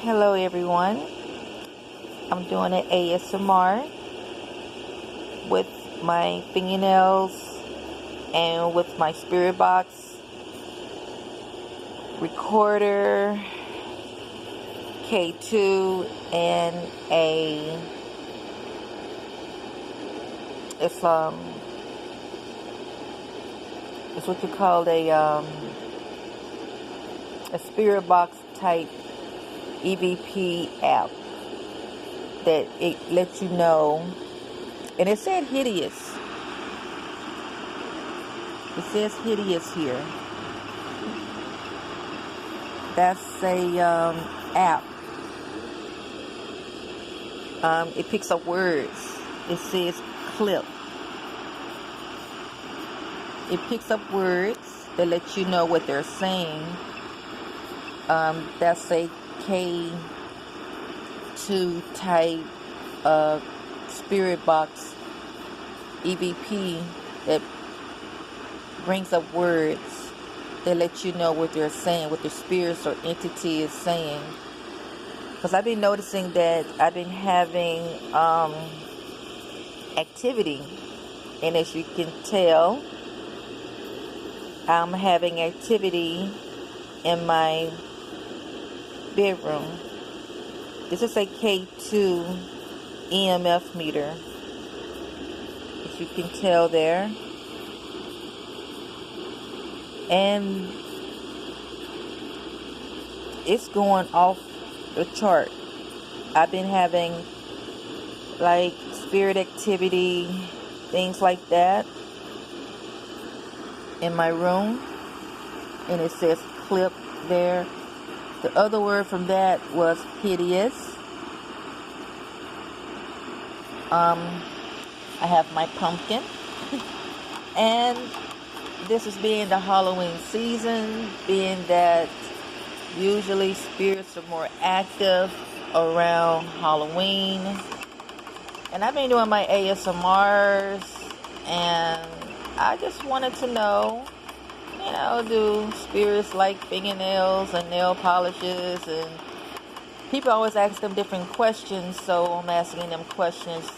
Hello everyone, I'm doing an ASMR with my fingernails and with my spirit box recorder, K2, and it's what you call a spirit box type EVP app that it lets you know, and it said hideous. It says hideous here. That's a app. It picks up words. It says clip. It picks up words that let you know what they're saying. That's a K2 type spirit box EVP that brings up words that let you know what they're saying, what the spirits or entity is saying. Because I've been noticing that I've been having activity, and as you can tell, I'm having activity in my bedroom. This is a K2 EMF meter, as you can tell there, and it's going off the chart. I've been having like spirit activity, things like that in my room, and it says clip there. The other word from that was hideous. I have my pumpkin, and this is being the Halloween season, being that usually spirits are more active around Halloween. And I've been doing my ASMRs, and I just wanted to know, do spirits like fingernails and nail polishes? And people always ask them different questions, so I'm asking them questions,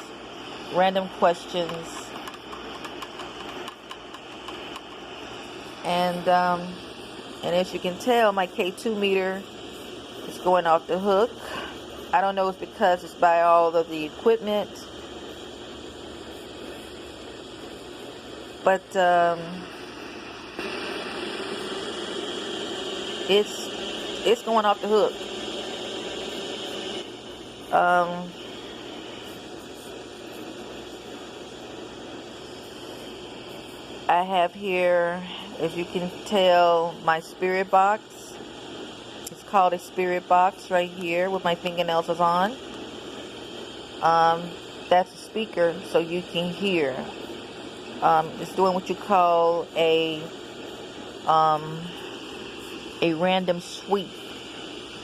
random questions. And as you can tell, my K2 meter is going off the hook. I don't know if it's because it's by all of the equipment, but it's going off the hook. I have here, as you can tell, my spirit box. It's called a spirit box right here with my fingernails on. That's a speaker, so you can hear. It's doing what you call a random sweep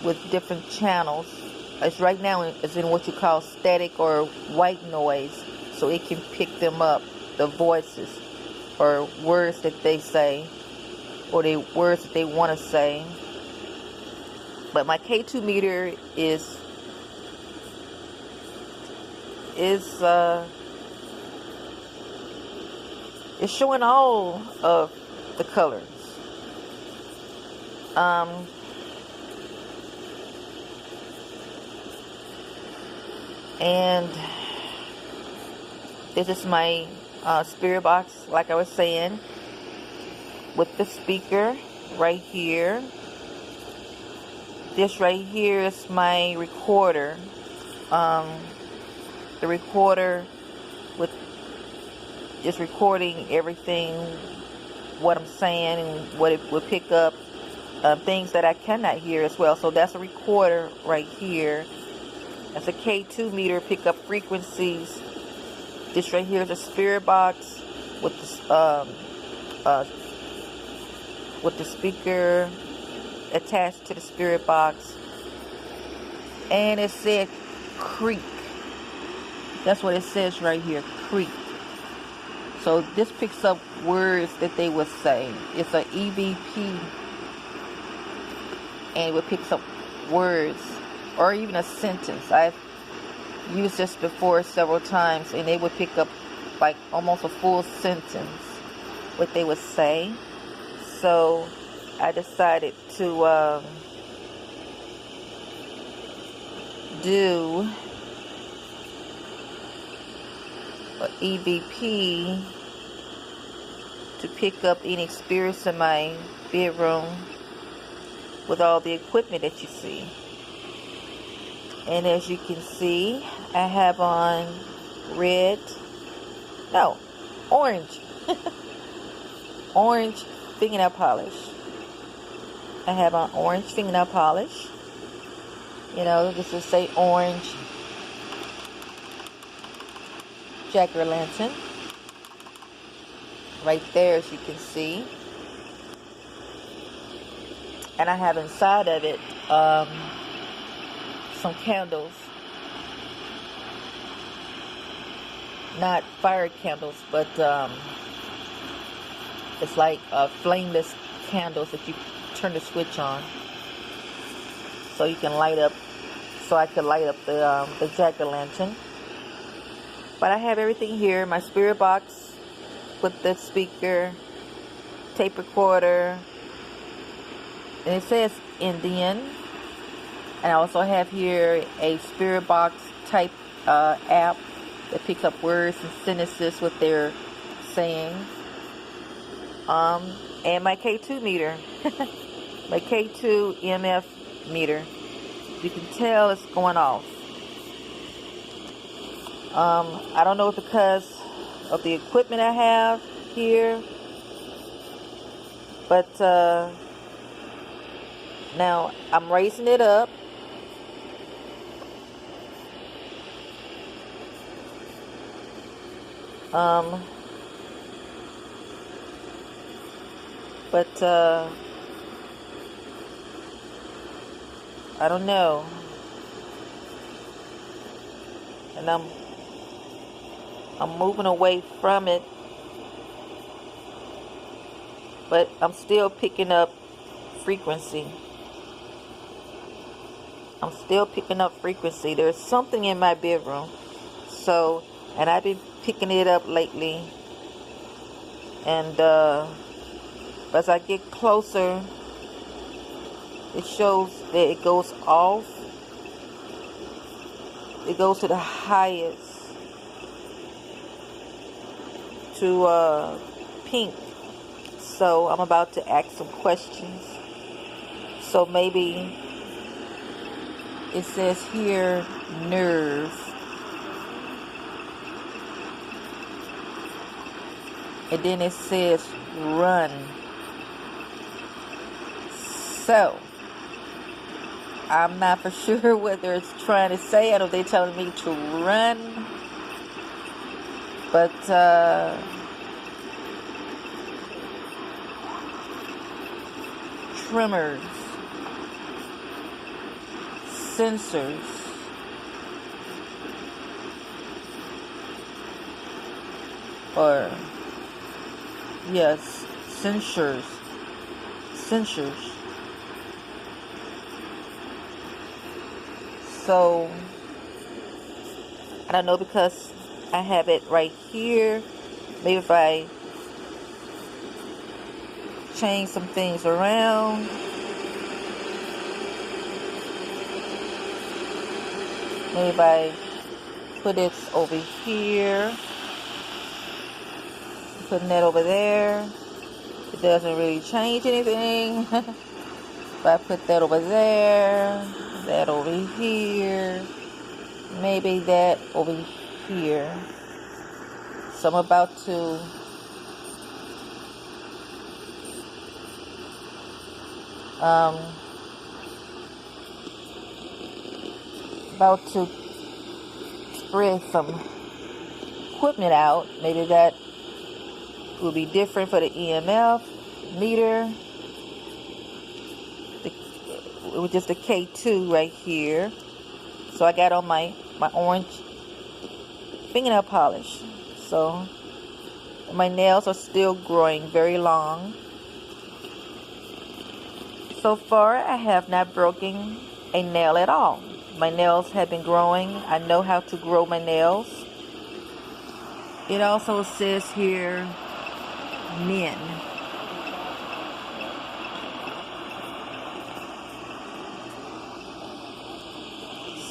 with different channels. It's right now it's in what you call static or white noise, so it can pick them up, the voices or words that they say, or the words that they want to say. But my K2 meter is showing all of the colors. And this is my spirit box, like I was saying, with the speaker right here. This right here is my recorder. The recorder with just recording everything, what I'm saying, and what it will pick up, things that I cannot hear as well. So that's a recorder right here. That's a K2 meter, pick up frequencies. This right here is a spirit box with the speaker attached to the spirit box, and it said creek. That's what it says right here, creek. So this picks up words that they would say. It's an EVP, and it picks up words or even a sentence. I've used this before several times, and they would pick up like almost a full sentence what they would say. So I decided to do a EVP to pick up any spirits in my bedroom with all the equipment that you see. And as you can see, I have on orange orange fingernail polish. I have on orange fingernail polish. You know, this is say orange jack-o'-lantern right there, as you can see. And I have inside of it some candles, not fire candles, but it's like flameless candles that you turn the switch on, so you can light up. So I could light up the jack-o'-lantern. But I have everything here: my spirit box with the speaker, tape recorder, and it says Indian. And I also have here a spirit box type app that picks up words and sentences, what they're saying. And my K2 meter, my K2 EMF meter. You can tell it's going off. I don't know if because of the equipment I have here, but now I'm raising it up. But I don't know. And I'm moving away from it, but I'm still picking up frequency. I'm still picking up frequency. There's something in my bedroom. So, and I've been picking it up lately. And as I get closer, it shows that it goes off. It goes to the highest, to pink. So I'm about to ask some questions. So maybe it says here nerve. And then it says run. So I'm not for sure whether it's trying to say it or they're telling me to run. But tremors, sensors, or yes, censures. So I don't know, because I have it right here. Maybe if I change some things around, maybe if I put it over here, putting that over there, it doesn't really change anything. If I put that over there, that over here, maybe that over here. So I'm about to spread some equipment out. Maybe that will be different for the EMF meter. It was just a K2 right here. So I got on my orange fingernail polish. So my nails are still growing very long. So far I have not broken a nail at all. my nails have been growing. I know how to grow my nails. It also says here, men.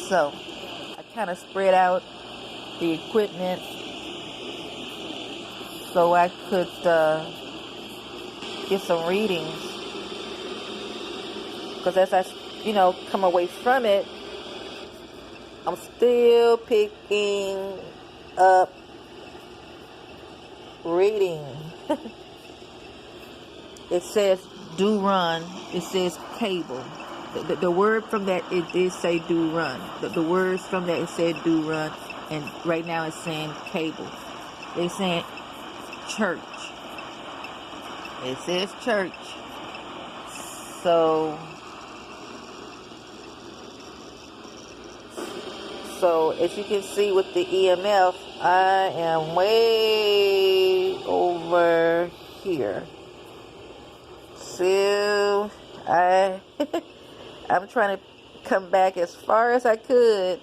So, I kind of spread out the equipment so I could get some readings. Because as I, come away from it, I'm still picking up reading. It says do run. It says cable. The word from that, it did say do run. The words from that, it said do run. And right now it's saying cable. They're saying church. It says church. So as you can see with the EMF, I am way over here. So I'm trying to come back as far as I could,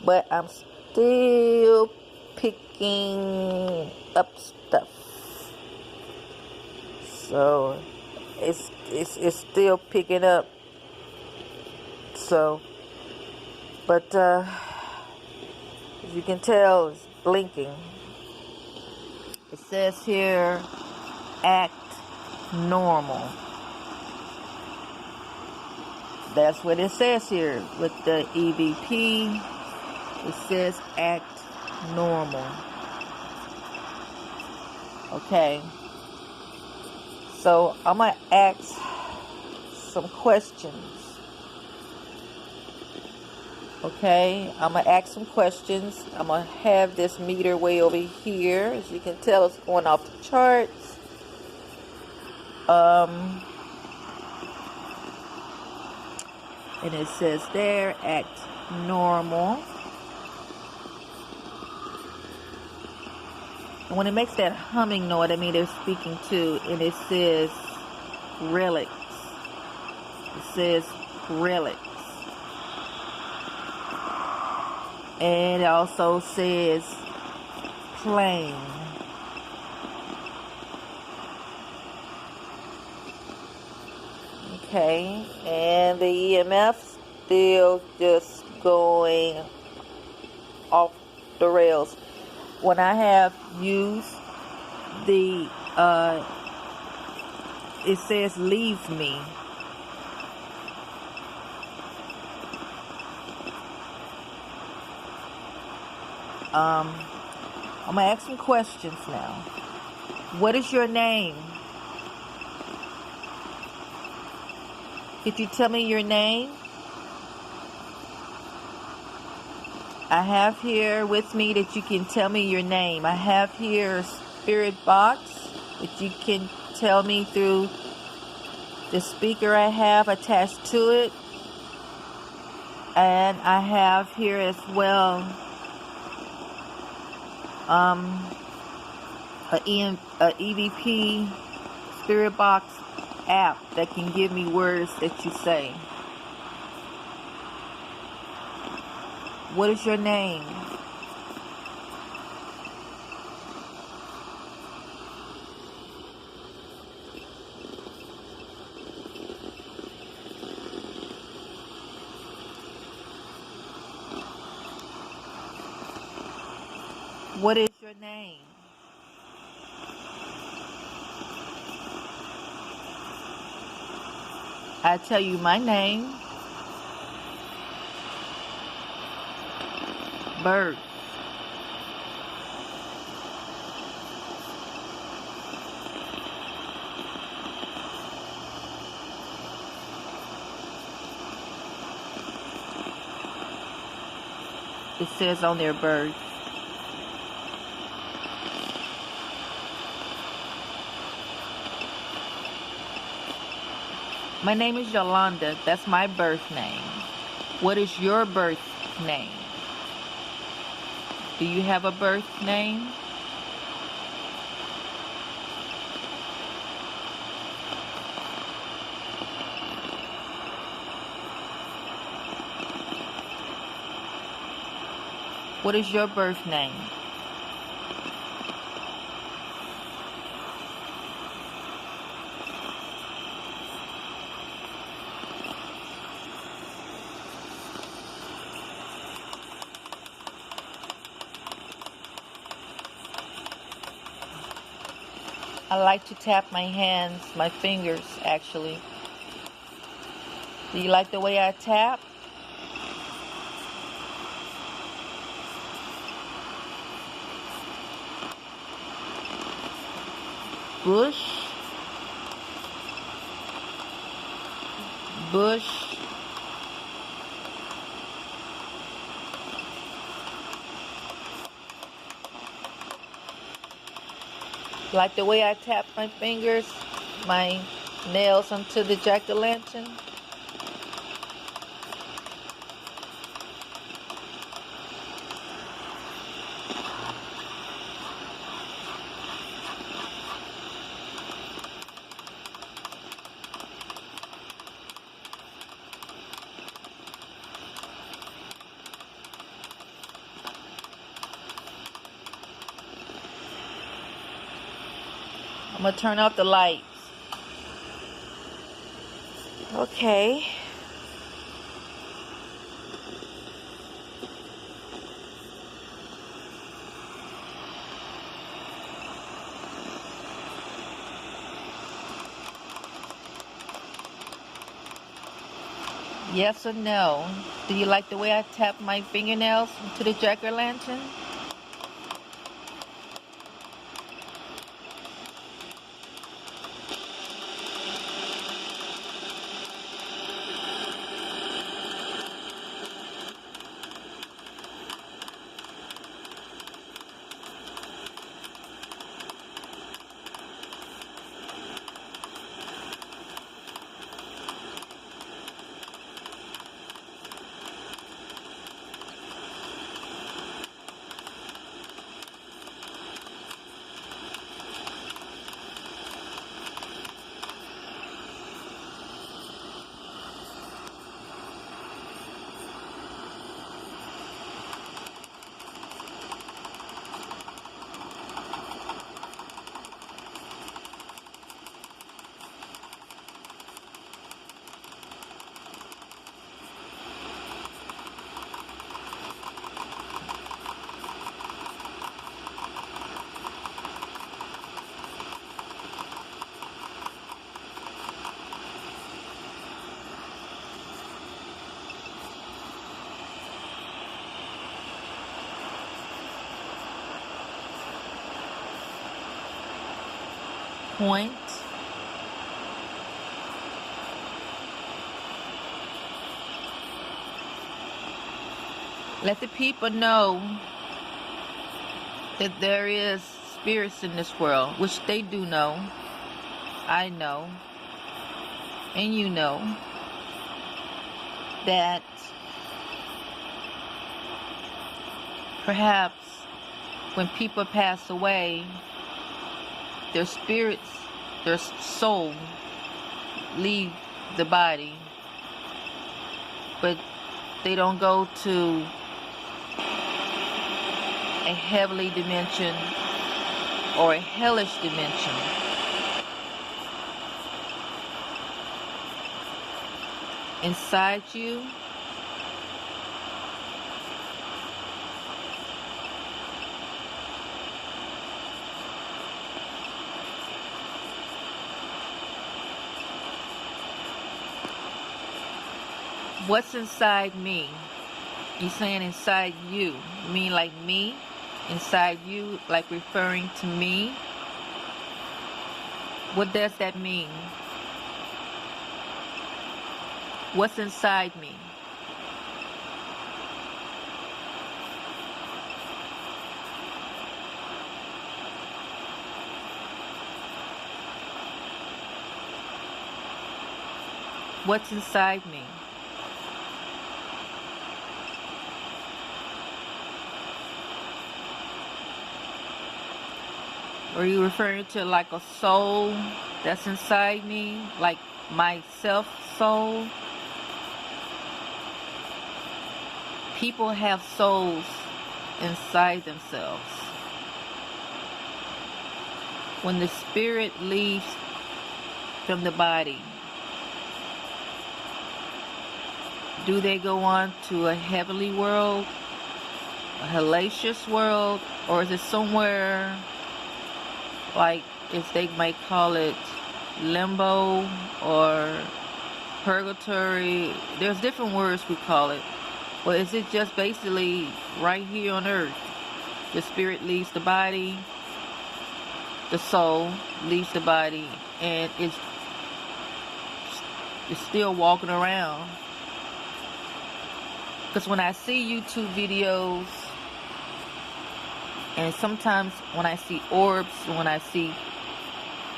but I'm still picking up stuff. So it's still picking up. So, but as you can tell, it's blinking. It says here, act normal. That's what it says here with the EVP. It says act normal. Okay. So I'm going to ask some questions. Okay. I'm going to ask some questions. I'm going to have this meter way over here. As you can tell, it's going off the charts. And it says there, act normal. And when it makes that humming noise, I mean they're speaking to, and it says relics. It says relics. And it also says plane. Okay, and the EMF still just going off the rails. When I have used the, it says leave me. I'm going to ask some questions now. What is your name? Could you tell me your name? I have here with me that you can tell me your name. I have here a spirit box that you can tell me through the speaker I have attached to it. And I have here as well a EVP spirit box app that can give me words that you say. What is your name? What is your name? I tell you my name. Birth. It says on their birth. My name is Yolanda. That's my birth name. What is your birth name? Do you have a birth name? What is your birth name? I like to tap my hands, my fingers actually. Do you like the way I tap? Bush, bush, like the way I tap my fingers, my nails onto the jack-o'-lantern. I'm gonna turn off the lights. Okay. Yes or no? Do you like the way I tap my fingernails into the jack-o'-lantern? Point. Let the people know that there is spirits in this world, which they do know. I know. And you know that perhaps when people pass away, their spirits, their soul leave the body, but they don't go to a heavenly dimension or a hellish dimension. Inside you, what's inside me? You saying inside you? You mean like me? Inside you, like referring to me? What does that mean? What's inside me? What's inside me? Are you referring to like a soul that's inside me? Like my self-soul? People have souls inside themselves. When the spirit leaves from the body, do they go on to a heavenly world, a hellacious world, or is it somewhere like, if they might call it limbo or purgatory? There's different words we call it. Or is it just basically right here on earth? The spirit leaves the body, the soul leaves the body, and it's still walking around. Because when I see YouTube videos, and sometimes when I see orbs, when I see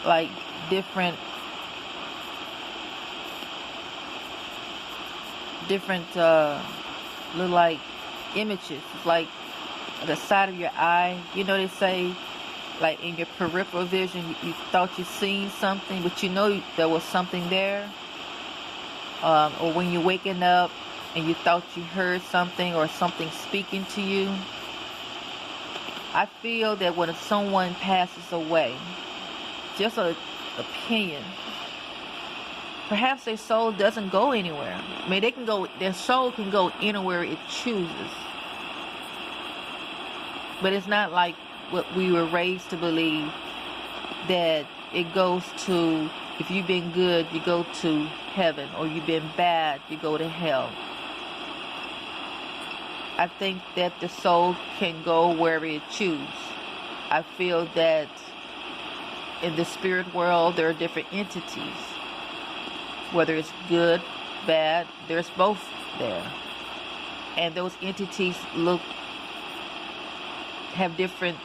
like different little like images, it's like the side of your eye. You know, they say like in your peripheral vision, you thought you seen something, but you know there was something there. Or when you're waking up and you thought you heard something, or something speaking to you. I feel that when someone passes away, just an opinion, perhaps their soul doesn't go anywhere. I mean, their soul can go anywhere it chooses. But it's not like what we were raised to believe, that it goes to, if you've been good, you go to heaven, or you've been bad, you go to hell. I think that the soul can go wherever it chooses. I feel that in the spirit world, there are different entities. Whether it's good, bad, there's both there. And those entities have different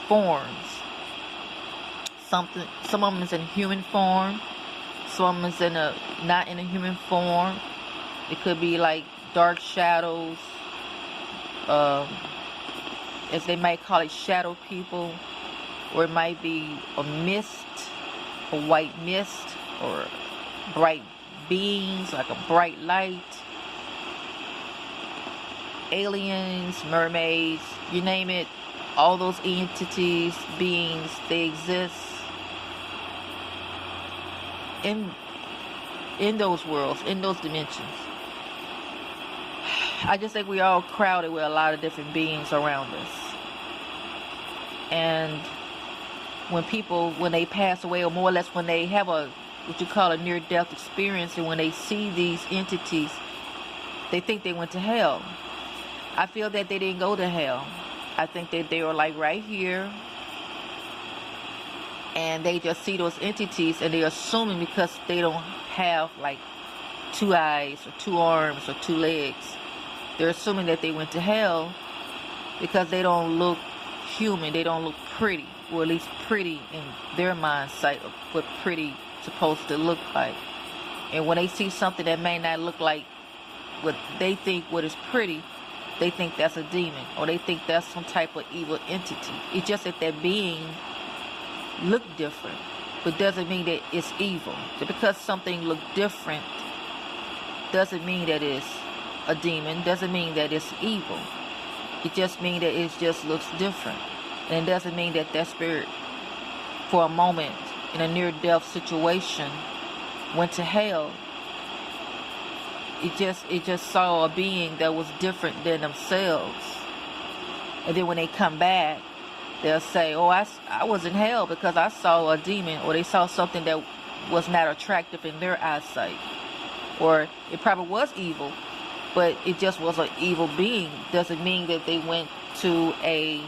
forms. Some of them is in human form. Some is not in a human form. It could be like dark shadows, as they might call it, shadow people, or it might be a mist, a white mist, or bright beings, like a bright light, aliens, mermaids, you name it. All those entities, beings, they exist in those worlds, in those dimensions. I just think we all crowded with a lot of different beings around us. And when they pass away, or more or less when they have what you call a near-death experience, and when they see these entities, they think they went to hell. I feel that they didn't go to hell. I think that they were like right here, and they just see those entities, and they're assuming because they don't have like 2 eyes or 2 arms or 2 legs, they're assuming that they went to hell because they don't look human, they don't look pretty, or at least pretty in their mind sight of what pretty supposed to look like. And when they see something that may not look like what they think what is pretty, they think that's a demon, or they think that's some type of evil entity. It's just that that being look different, but doesn't mean that it's evil. Just because something look different doesn't mean that it's a demon, doesn't mean that it's evil. It just means that it just looks different. And it doesn't mean that that spirit, for a moment, in a near-death situation, went to hell. It just saw a being that was different than themselves. And then when they come back, they'll say, oh, I was in hell because I saw a demon, or they saw something that was not attractive in their eyesight. Or it probably was evil, but it just was an evil being. Doesn't mean that they went to a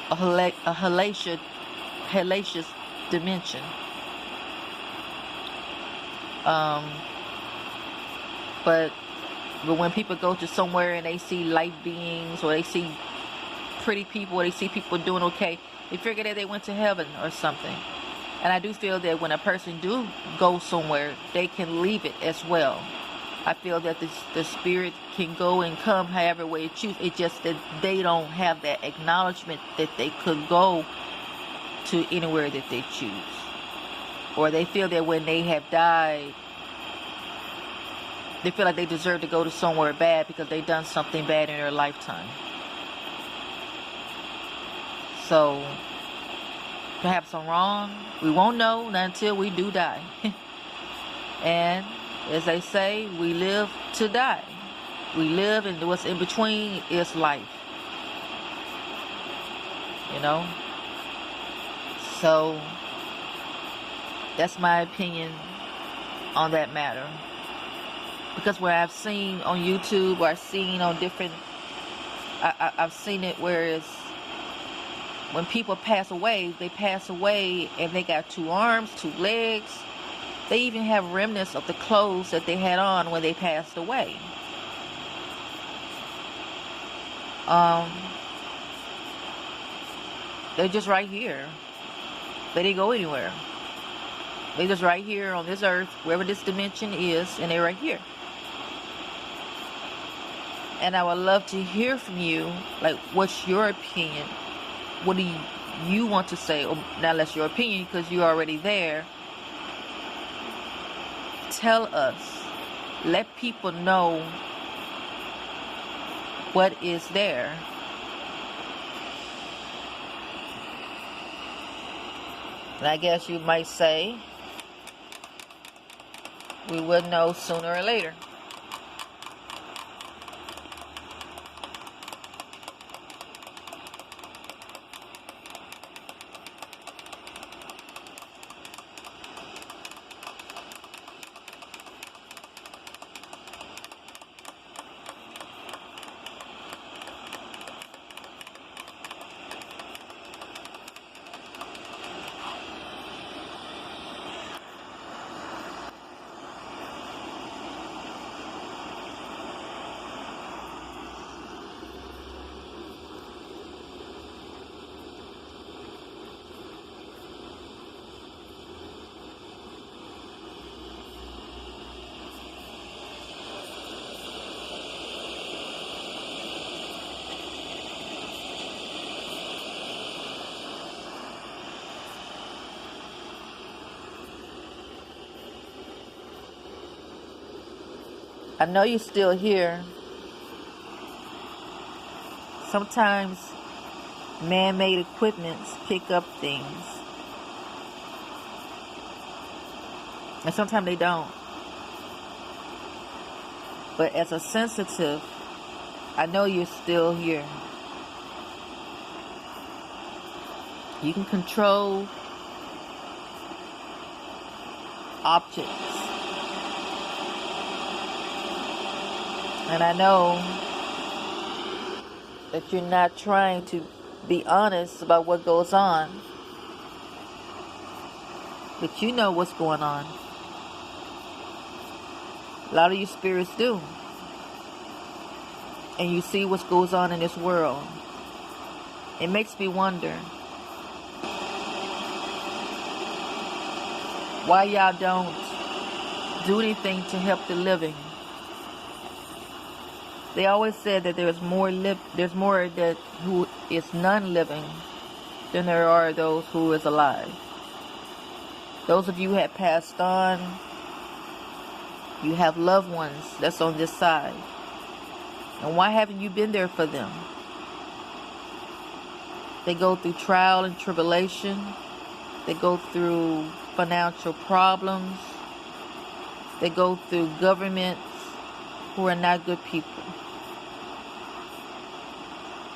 hellacious dimension. But when people go to somewhere and they see light beings, or they see pretty people, or they see people doing okay, they figure that they went to heaven or something. And I do feel that when a person do go somewhere, they can leave it as well. I feel that the spirit can go and come however way it chooses. It's just that they don't have that acknowledgement that they could go to anywhere that they choose. Or they feel that when they have died, They feel like they deserve to go to somewhere bad because they've done something bad in their lifetime. So, perhaps I'm wrong. We won't know until we do die. And, as they say, we live to die. We live, and what's in between is life. You know? So, that's my opinion on that matter. Because where I've seen on YouTube, or I've seen on different, I've seen it where it's, when people pass away, they pass away and they got 2 arms, 2 legs. They even have remnants of the clothes that they had on when they passed away. They're just right here. They didn't go anywhere. They're just right here on this earth, wherever this dimension is, and they're right here. And I would love to hear from you, like, what's your opinion? What do you want to say? Or not less your opinion, because you're already there. Tell us. Let people know what is there. And I guess you might say, we would know sooner or later. I know you're still here. Sometimes man-made equipments pick up things. And sometimes they don't. But as a sensitive, I know you're still here. You can control objects. And I know that you're not trying to be honest about what goes on. But you know what's going on. A lot of you spirits do. And you see what goes on in this world. It makes me wonder why y'all don't do anything to help the living. They always said that there's more that who is non-living than there are those who is alive. Those of you who have passed on, you have loved ones that's on this side. And why haven't you been there for them? They go through trial and tribulation. They go through financial problems. They go through governments who are not good people.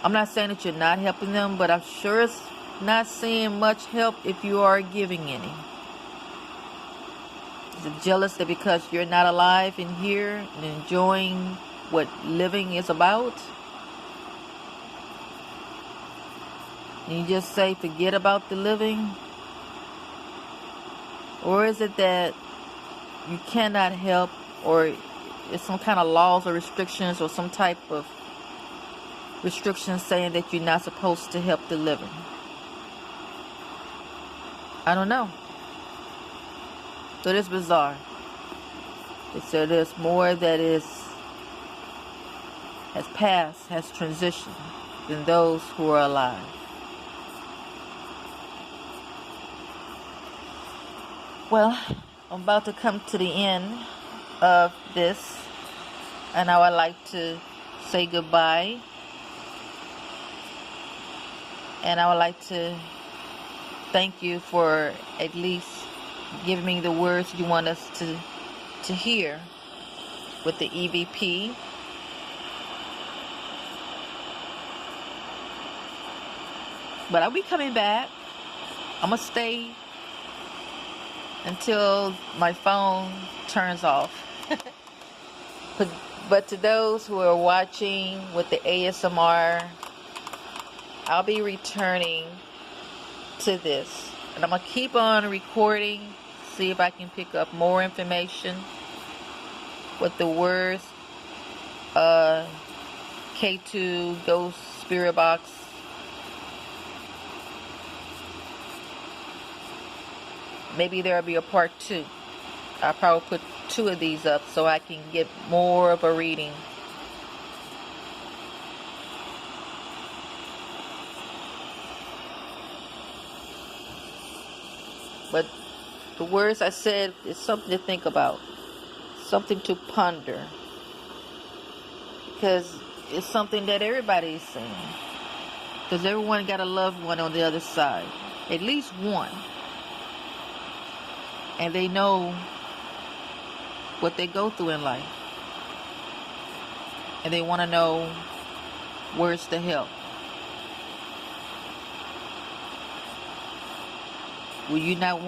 I'm not saying that you're not helping them, but I'm sure it's not seeing much help if you are giving any. Is it jealous that because you're not alive in here and enjoying what living is about, and you just say forget about the living? Or is it that you cannot help, or it's some kind of laws or restrictions or some type of restrictions saying that you're not supposed to help the living? I don't know. So it's bizarre. They said there's more that has passed, has transitioned than those who are alive. Well, I'm about to come to the end of this And I would like to say goodbye. And I would like to thank you for at least giving me the words you want us to hear with the EVP. But I'll be coming back. I'm going to stay until my phone turns off. But to those who are watching with the ASMR, I'll be returning to this. And I'm going to keep on recording, see if I can pick up more information with the words K2 Ghost Spirit Box. Maybe there'll be a part 2. I'll probably put 2 of these up so I can get more of a reading. But the words I said is something to think about, something to ponder, because it's something that everybody is saying. Because everyone got a loved one on the other side, at least one, and they know what they go through in life, and they want to know words to help. Will you not want